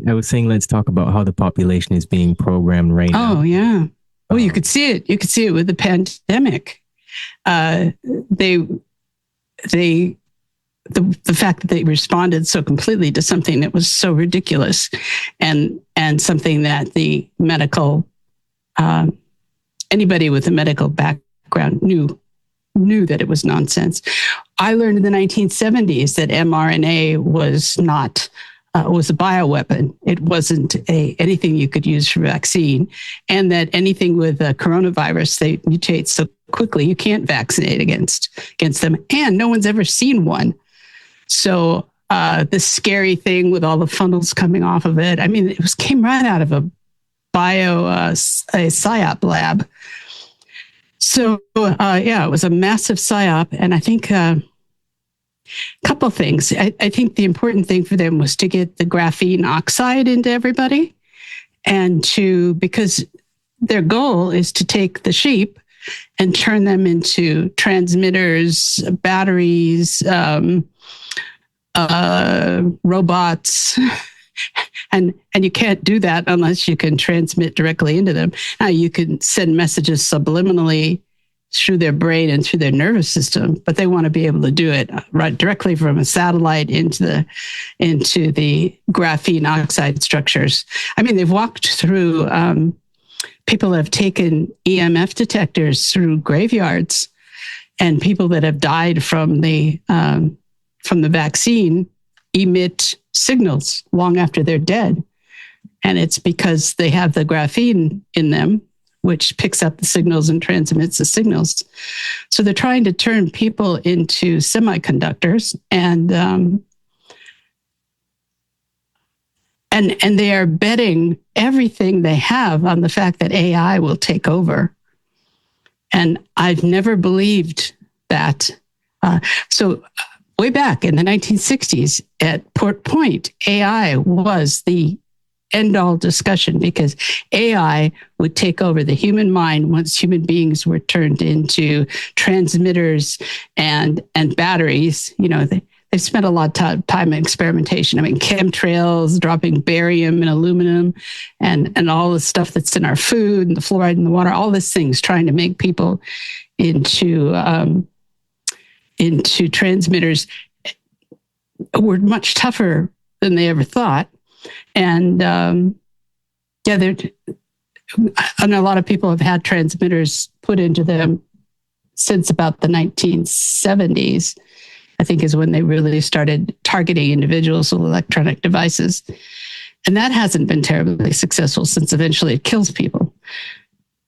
I was saying, let's talk about how the population is being programmed right now. Oh, yeah. Well, you could see it. You could see it with the pandemic. The fact that they responded so completely to something that was so ridiculous, and something that the medical anybody with a medical background knew that it was nonsense. I learned in the 1970s that mRNA was not was a bioweapon. It wasn't anything you could use for vaccine, and that anything with a coronavirus, they mutate so quickly you can't vaccinate against them, and no one's ever seen one. So this scary thing with all the funnels coming off of it, I mean, it came right out of a psyop lab. So it was a massive psyop, and I think a couple of things. I think the important thing for them was to get the graphene oxide into everybody, and because their goal is to take the sheep and turn them into transmitters, batteries, robots. And you can't do that unless you can transmit directly into them. Now you can send messages subliminally through their brain and through their nervous system, but they want to be able to do it right directly from a satellite into the graphene oxide structures. I mean, they've walked through. People have taken EMF detectors through graveyards, and people that have died from the vaccine emit signals long after they're dead. And it's because they have the graphene in them, which picks up the signals and transmits the signals. So they're trying to turn people into semiconductors, and they are betting everything they have on the fact that AI will take over. And I've never believed that. So way back in the 1960s at Port Point, AI was the end-all discussion, because AI would take over the human mind once human beings were turned into transmitters and batteries. You know, they've spent a lot of time in experimentation. I mean, chemtrails, dropping barium and aluminum, and all the stuff that's in our food and the fluoride in the water, all these things trying to make people into transmitters were much tougher than they ever thought. And and a lot of people have had transmitters put into them since about the 1970s, I think, is when they really started targeting individuals with electronic devices. And that hasn't been terribly successful, since eventually it kills people.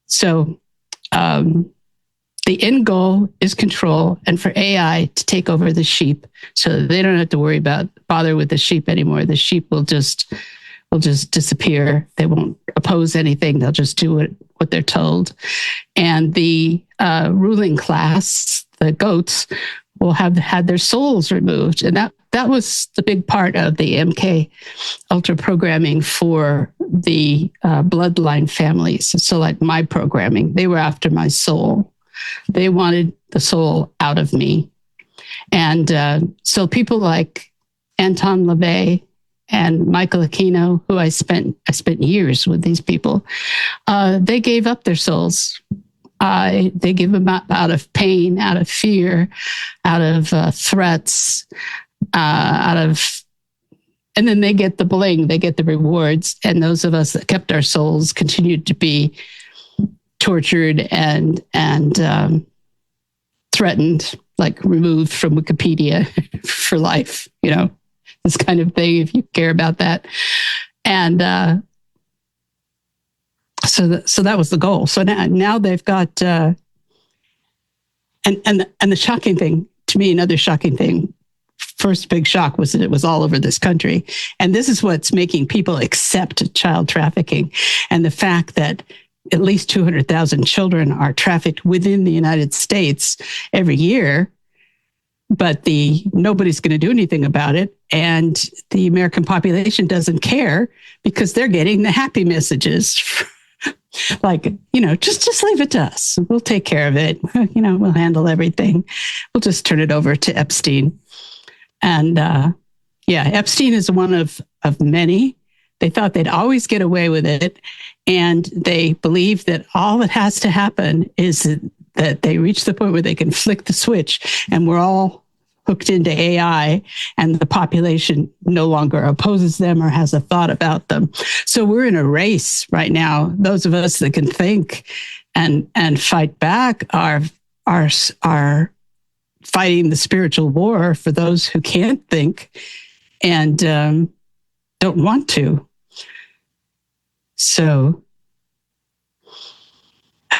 So the end goal is control, and for AI to take over the sheep, so they don't have to bother with the sheep anymore. The sheep will just disappear. They won't oppose anything. They'll just do what they're told. And the ruling class, the goats, will have had their souls removed. And that was the big part of the MKUltra programming for the bloodline families. So like my programming, they were after my soul. They wanted the soul out of me. And so people like Anton LaVey and Michael Aquino, who I spent years with these people, they gave up their souls. They give them up out of pain, out of fear, out of threats, and then they get the bling, they get the rewards. And those of us that kept our souls continued to be tortured and threatened, like removed from Wikipedia for life, you know, this kind of thing, if you care about that. And so that was the goal. So now they've got, and the shocking thing to me, another shocking thing, first big shock was that it was all over this country. And this is what's making people accept child trafficking, and the fact that at least 200,000 children are trafficked within the United States every year, but nobody's going to do anything about it. And the American population doesn't care, because they're getting the happy messages. Like, you know, just leave it to us. We'll take care of it. You know, we'll handle everything. We'll just turn it over to Epstein. And Epstein is one of many. They thought they'd always get away with it. And they believe that all that has to happen is that they reach the point where they can flick the switch and we're all hooked into AI and the population no longer opposes them or has a thought about them. So we're in a race right now. Those of us that can think and fight back are fighting the spiritual war for those who can't think and don't want to. So,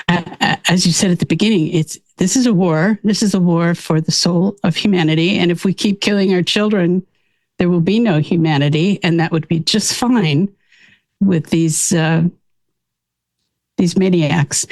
as you said at the beginning, this is a war. This is a war for the soul of humanity. And if we keep killing our children, there will be no humanity, and that would be just fine with these maniacs.